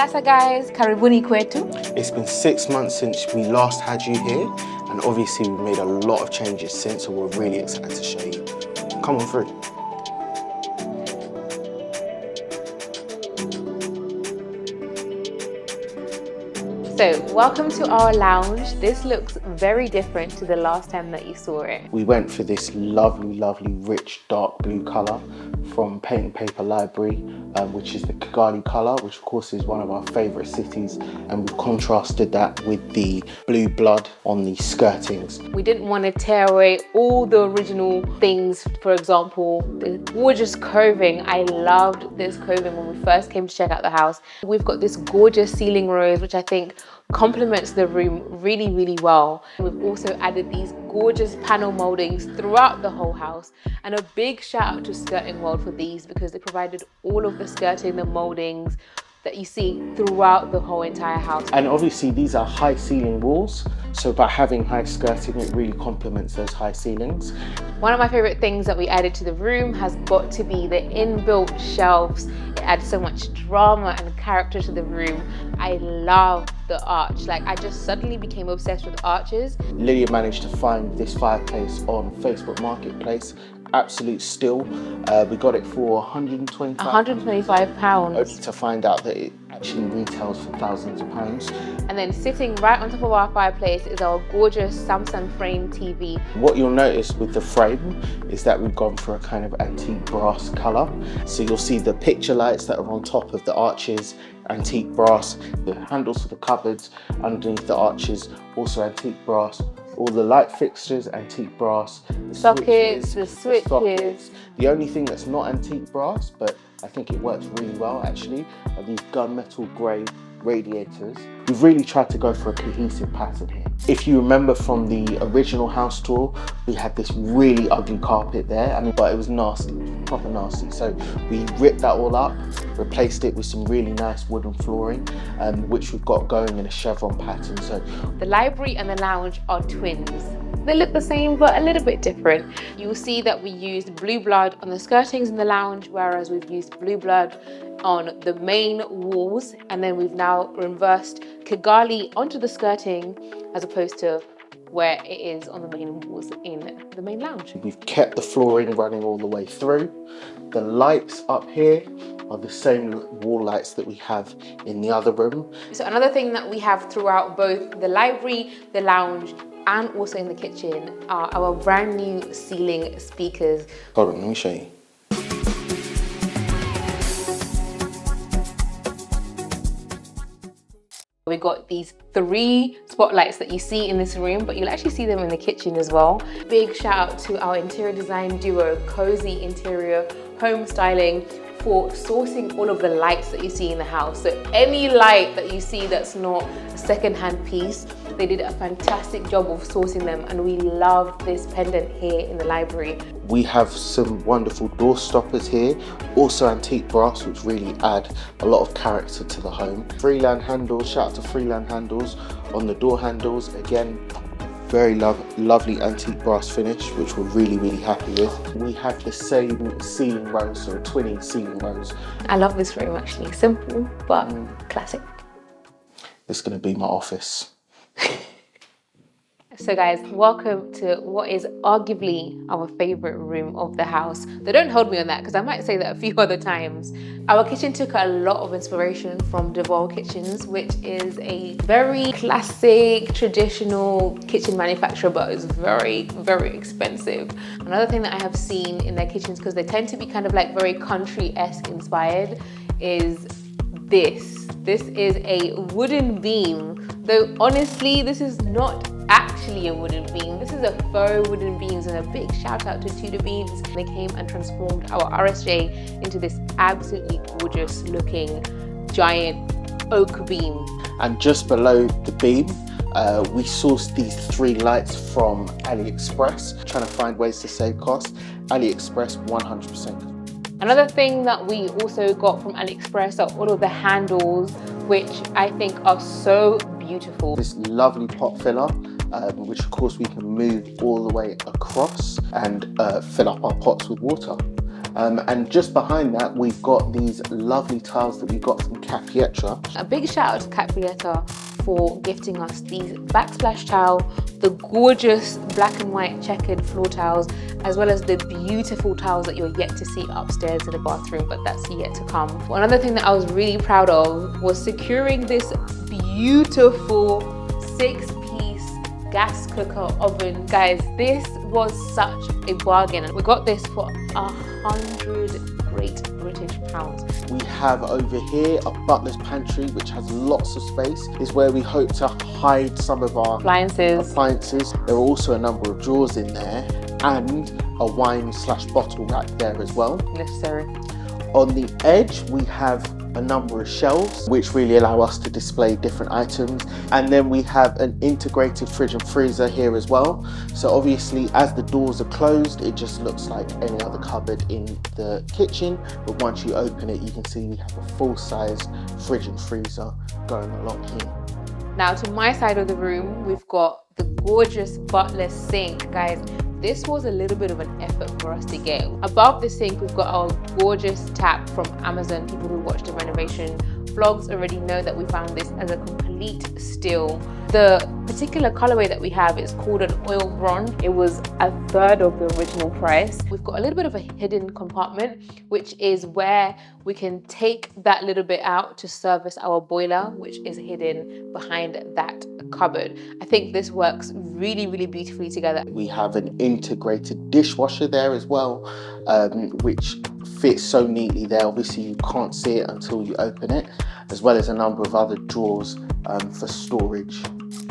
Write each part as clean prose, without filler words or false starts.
Sasa guys, karibuni kwetu. It's been 6 months since we last had you here, and obviously we've made a lot of changes since, so we're really excited to show you. Come on through. So, welcome to our lounge. This looks very different to the last time that you saw it. We went for this lovely, lovely, rich, dark blue colour from Paint and Paper Library, which is the Kigali colour, which of course is one of our favourite cities, and we contrasted that with the blue blood on the skirtings. We didn't want to tear away all the original things. For example, the gorgeous coving. I loved this coving when we first came to check out the house. We've got this gorgeous ceiling rose, which I think complements the room really, really well. We've also added these gorgeous panel moldings throughout the whole house, and a big shout out to Skirting World for these, because they provided all of the skirting, the moldings that you see throughout the whole entire house. And obviously these are high ceiling walls, so by having high skirting it really complements those high ceilings. One of my favorite things that we added to the room has got to be the inbuilt shelves. It adds so much drama and character to the room. I love the arch. Like, I just suddenly became obsessed with arches. Lydia managed to find this fireplace on Facebook Marketplace. Absolute steal. We got it for £125. Only to find out that it actually retails for thousands of pounds. And then sitting right on top of our fireplace is our gorgeous Samsung frame TV. What you'll notice with the frame is that we've gone for a kind of antique brass colour. So you'll see the picture lights that are on top of the arches, antique brass. The handles for the cupboards underneath the arches, also antique brass. All the light fixtures, antique brass. The sockets, the switches. Sockets. The only thing that's not antique brass, but I think it works really well actually, are these gunmetal grey radiators. We've really tried to go for a cohesive pattern here. If you remember from the original house tour, we had this really ugly carpet there, but it was nasty, proper nasty. So we ripped that all up, replaced it with some really nice wooden flooring, which we've got going in a chevron pattern. So the library and the lounge are twins. They look the same, but a little bit different. You'll see that we used blue blood on the skirtings in the lounge, whereas we've used blue blood on the main walls, and then we've now reversed Kigali onto the skirting as opposed to where it is on the main walls in the main lounge. We've kept the flooring running all the way through. The lights up here are the same wall lights that we have in the other room. So another thing that we have throughout both the library, the lounge, and also in the kitchen are our brand new ceiling speakers. Hold on, let me show you. We got these 3 spotlights that you see in this room, but you'll actually see them in the kitchen as well. Big shout out to our interior design duo, Cozy Interior Home Styling, for sourcing all of the lights that you see in the house. So any light that you see that's not a second-hand piece, they did a fantastic job of sourcing them, and we love this pendant here in the library. We have some wonderful door stoppers here, also antique brass, which really add a lot of character to the home. Freeland handles, shout out to Freeland handles on the door handles. Again, very lovely antique brass finish, which we're really, really happy with. We have the same ceiling rose, so a twinning ceiling rose. I love this room actually, simple but classic. This is going to be my office. So guys, welcome to what is arguably our favorite room of the house. Though don't hold me on that, because I might say that a few other times. Our kitchen took a lot of inspiration from Deval Kitchens, which is a very classic, traditional kitchen manufacturer, but it's very, very expensive. Another thing that I have seen in their kitchens, because they tend to be kind of like very country-esque inspired, is this. This is a wooden beam, though honestly, this is not actually a wooden beam. This is a faux wooden beams, and a big shout out to Tudor Beams. They came and transformed our RSJ into this absolutely gorgeous looking giant oak beam. And just below the beam, we sourced these 3 lights from AliExpress, trying to find ways to save costs. AliExpress 100%. Another thing that we also got from AliExpress are all of the handles, which I think are so beautiful. This lovely pot filler, which of course we can move all the way across and fill up our pots with water. And just behind that, we've got these lovely tiles that we got from Capietra. A big shout out to Caprietta for gifting us these backsplash tile, the gorgeous black and white checkered floor tiles, as well as the beautiful tiles that you're yet to see upstairs in the bathroom, but that's yet to come. Another thing that I was really proud of was securing this beautiful 6-piece gas cooker oven. Guys, this was such a bargain. We got this for 100 Great British pounds. We have over here a butler's pantry, which has lots of space. Is where we hope to hide some of our appliances. There are also a number of drawers in there and a wine/bottle rack there as well. Necessary. On the edge, we have a number of shelves which really allow us to display different items, and then we have an integrated fridge and freezer here as well. So obviously as the doors are closed, it just looks like any other cupboard in the kitchen, but once you open it, you can see we have a full-sized fridge and freezer going along here. Now to my side of the room, we've got the gorgeous butler sink. Guys, this was a little bit of an effort for us to get. Above the sink, we've got our gorgeous tap from Amazon. People who watch the renovation vlogs already know that we found this as a complete steal. The particular colorway that we have is called an oil bronze. It was a third of the original price. We've got a little bit of a hidden compartment, which is where we can take that little bit out to service our boiler, which is hidden behind that cupboard. I think this works really, really beautifully together. We have an integrated dishwasher there as well, which fits so neatly there. Obviously you can't see it until you open it, as well as a number of other drawers for storage.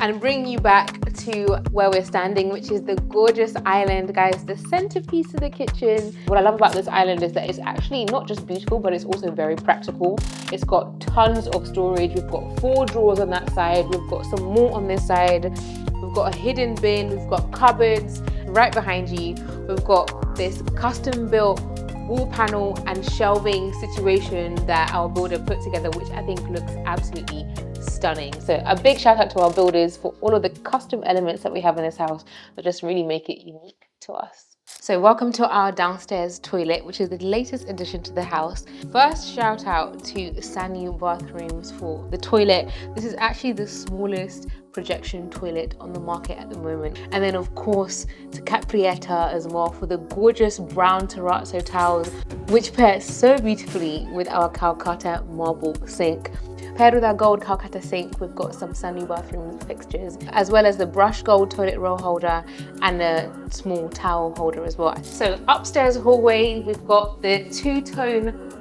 And bring you back to where we're standing, which is the gorgeous island, guys, the centerpiece of the kitchen. What I love about this island is that it's actually not just beautiful, but it's also very practical. It's got tons of storage. We've got 4 drawers on that side. We've got some more on this side. We've got a hidden bin. We've got cupboards right behind you. We've got this custom built wall panel and shelving situation that our builder put together, which I think looks absolutely stunning. So a big shout out to our builders for all of the custom elements that we have in this house that just really make it unique to us. So welcome to our downstairs toilet, which is the latest addition to the house. First shout out to Sanyu Bathrooms for the toilet. This is actually the smallest projection toilet on the market at the moment. And then of course to Caprietta as well for the gorgeous brown terrazzo tiles, which pair so beautifully with our Calcutta marble sink. Paired with our gold Calcutta sink, we've got some Sanyu bathroom fixtures, as well as the brushed gold toilet roll holder and a small towel holder as well. So upstairs hallway, we've got the 2-tone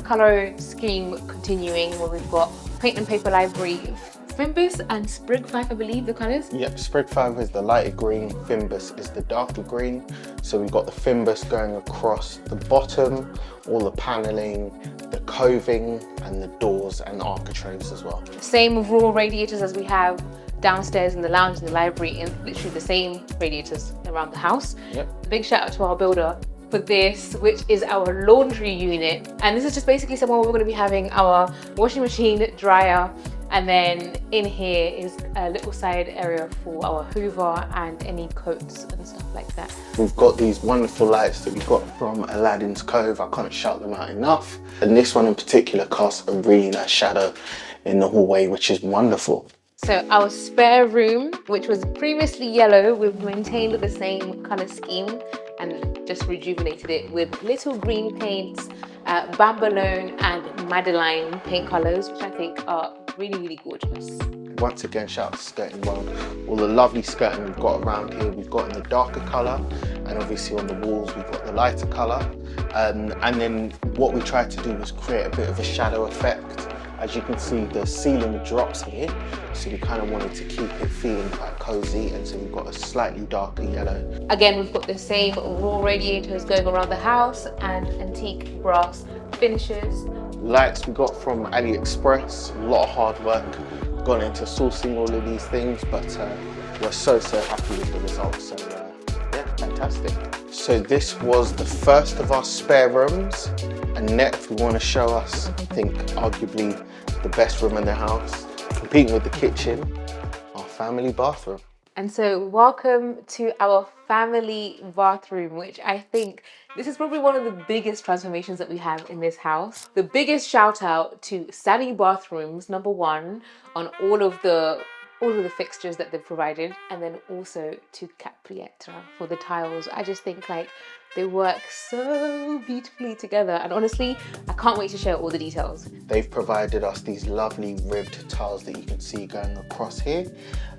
color scheme continuing, where we've got paint and paper library, Fimbus and Sprig 5, I believe, the colours? Yep, Sprig 5 is the lighter green, Fimbus is the darker green. So we've got the Fimbus going across the bottom, all the panelling, the coving, and the doors and architraves as well. Same with raw radiators as we have downstairs in the lounge and the library, and literally the same radiators around the house. Yep. Big shout out to our builder for this, which is our laundry unit. And this is just basically somewhere we're going to be having our washing machine, dryer, and then in here is a little side area for our Hoover and any coats and stuff like that. We've got these wonderful lights that we got from Aladdin's Cove. I can't shout them out enough. And this one in particular casts a really nice shadow in the hallway, which is wonderful. So our spare room, which was previously yellow, we've maintained the same colour scheme and just rejuvenated it with little green paints, Bambalone and Madeline paint colours, which I think are really, really gorgeous. Once again, shout out to Skirting World. All the lovely skirting we've got around here, we've got in the darker colour, and obviously on the walls we've got the lighter colour. And then what we tried to do was create a bit of a shadow effect. As you can see, the ceiling drops here, so we kind of wanted to keep it feeling quite cosy, and so we've got a slightly darker yellow. Again, we've got the same raw radiators going around the house and antique brass finishes. Lights we got from AliExpress, a lot of hard work gone into sourcing all of these things, but we're so happy with the results. So yeah, fantastic. So this was the first of our spare rooms, and next we want to show us, I think, arguably the best room in the house, competing with the kitchen, our family bathroom. And so welcome to our family bathroom, which I think This is probably one of the biggest transformations that we have in this house. The biggest shout out to Sani Bathrooms, number one, on all of the fixtures that they've provided, and then also to Caprietta for the tiles. I just think like they work so beautifully together, and honestly, I can't wait to share all the details. They've provided us these lovely ribbed tiles that you can see going across here,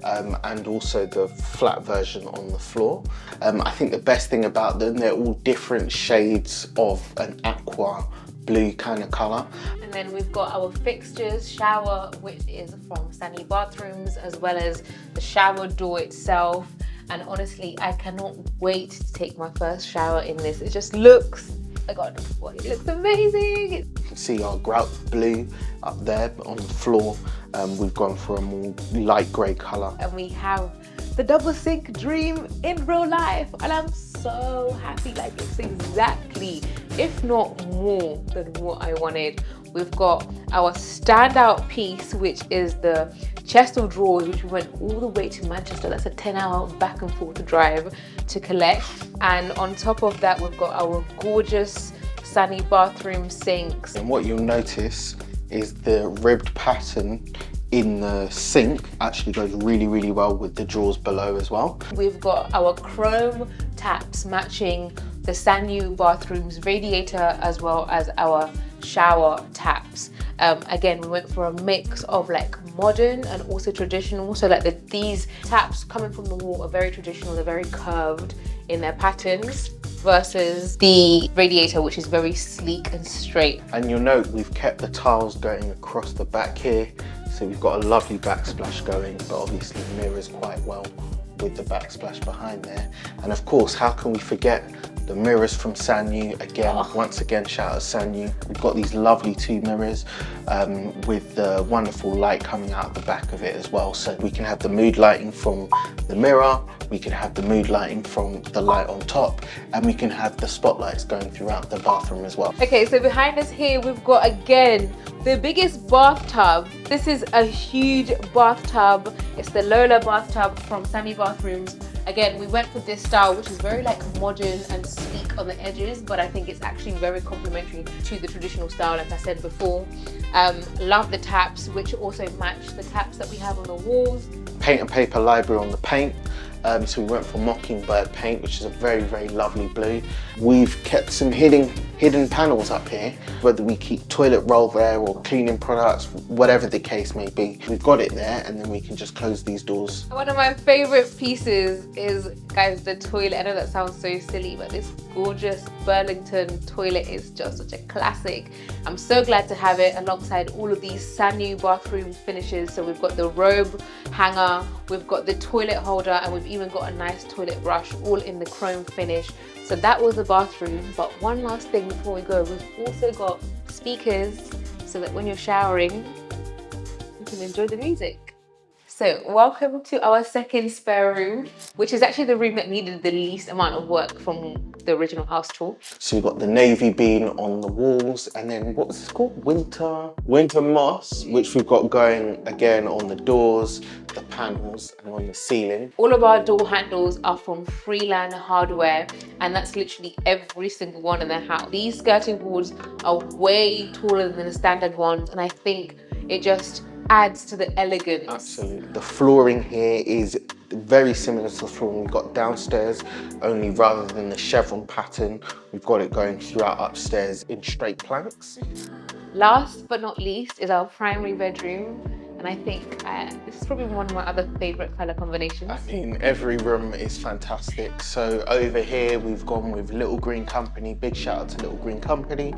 and also the flat version on the floor. I think the best thing about them, they're all different shades of an aqua blue kind of colour. And then we've got our fixtures, shower, which is from Sani Bathrooms, as well as the shower door itself. And honestly, I cannot wait to take my first shower in this. It just looks, oh my God, it looks amazing. You can see our grout blue up there, but on the floor, we've gone for a more light grey colour. And we have the double sink dream in real life, and I'm so happy. Like, it's exactly, if not more than what I wanted. We've got our standout piece, which is the chest of drawers, which we went all the way to Manchester. That's a 10-hour back and forth drive to collect. And on top of that, we've got our gorgeous Sani bathroom sinks. And what you'll notice is the ribbed pattern in the sink actually goes really, really well with the drawers below as well. We've got our chrome taps matching the Sani bathrooms radiator, as well as our shower taps. Again, we went for a mix of like modern and also traditional, so that these taps coming from the wall are very traditional, they're very curved in their patterns, versus the radiator, which is very sleek and straight. And you'll note we've kept the tiles going across the back here, so we've got a lovely backsplash going, but obviously mirrors quite well with the backsplash behind there. And of course, how can we forget the mirrors from Sani? Again, once again, shout out Sani. We've got these lovely two mirrors with the wonderful light coming out the back of it as well. So we can have the mood lighting from the mirror, we can have the mood lighting from the light on top, and we can have the spotlights going throughout the bathroom as well. Okay, so behind us here, we've got, again, the biggest bathtub. This is a huge bathtub. It's the Lola bathtub from Sani Bathrooms. Again, we went for this style, which is very like modern and sleek on the edges, but I think it's actually very complementary to the traditional style, like I said before. Love the taps, which also match the taps that we have on the walls. Paint and paper library on the paint. So we went for Mockingbird paint, which is a very, very lovely blue. We've kept some hidden panels up here, whether we keep toilet roll there or cleaning products, whatever the case may be. We've got it there, and then we can just close these doors. One of my favorite pieces is, guys, the toilet. I know that sounds so silly, but this gorgeous Burlington toilet is just such a classic. I'm so glad to have it alongside all of these Sani bathroom finishes. So we've got the robe hanger, we've got the toilet holder, and we've even got a nice toilet brush, all in the chrome finish. So that was the bathroom. But one last thing before we go, we've also got speakers so that when you're showering, you can enjoy the music. So welcome to our second spare room, which is actually the room that needed the least amount of work from the original house tour. So we've got the navy bean on the walls, and then what was this called? Winter moss, which we've got going again on the doors, the panels, and on the ceiling. All of our door handles are from Freeland hardware, and that's literally every single one in the house. These skirting boards are way taller than the standard ones, and I think it just adds to the elegance. Absolutely. The flooring here is very similar to the flooring we've got downstairs, only rather than the chevron pattern, we've got it going throughout upstairs in straight planks. Last but not least is our primary bedroom, and I think this is probably one of my other favorite color combinations. I mean, every room is fantastic. So over here we've gone with Little Green Company, big shout out to Little Green Company,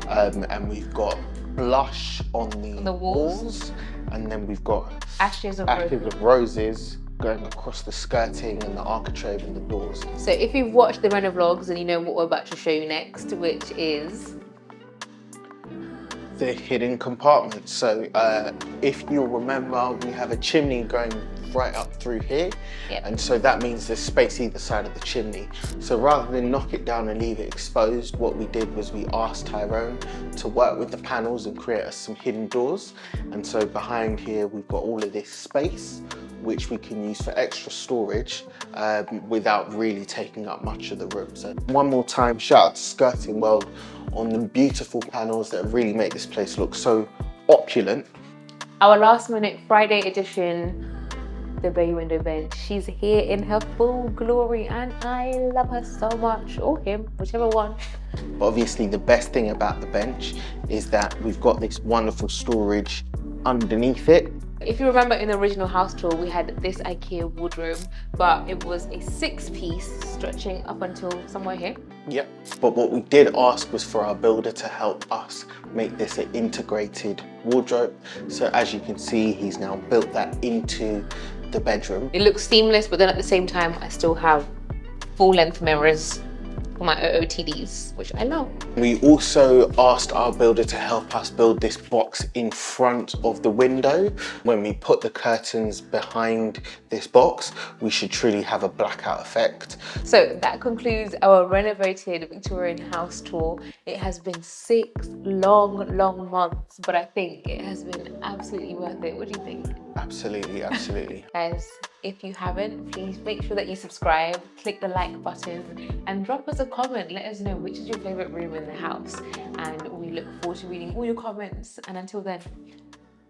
and we've got blush on the walls, and then we've got ashes of roses going across the skirting and the architrave and the doors. So if you've watched the Reno vlogs, then you know what we're about to show you next, which is the hidden compartment. So if you'll remember, we have a chimney going right up through here. Yep. And so that means there's space either side of the chimney. So rather than knock it down and leave it exposed, what we did was we asked Tyrone to work with the panels and create us some hidden doors. And so behind here, we've got all of this space which we can use for extra storage without really taking up much of the room. So one more time, shout out to Skirting World on the beautiful panels that really make this place look so opulent. Our last minute Friday edition, the bay window bench. She's here in her full glory and I love her so much, or him, whichever one. But obviously the best thing about the bench is that we've got this wonderful storage underneath it. If you remember in the original house tour, we had this IKEA wardrobe, but it was a 6-piece stretching up until somewhere here. Yep. But what we did ask was for our builder to help us make this an integrated wardrobe. So as you can see, he's now built that into the bedroom. It looks seamless, but then at the same time, I still have full-length mirrors for my OOTDs, which I love. We also asked our builder to help us build this box in front of the window. When we put the curtains behind this box, we should truly have a blackout effect. So that concludes our renovated Victorian house tour. It has been 6 long months, but I think it has been absolutely worth it. What do you think? Absolutely, absolutely. Guys, if you haven't, please make sure that you subscribe, click the like button, and drop us a comment. Let us know which is your favorite room in the house. And we look forward to reading all your comments. And until then,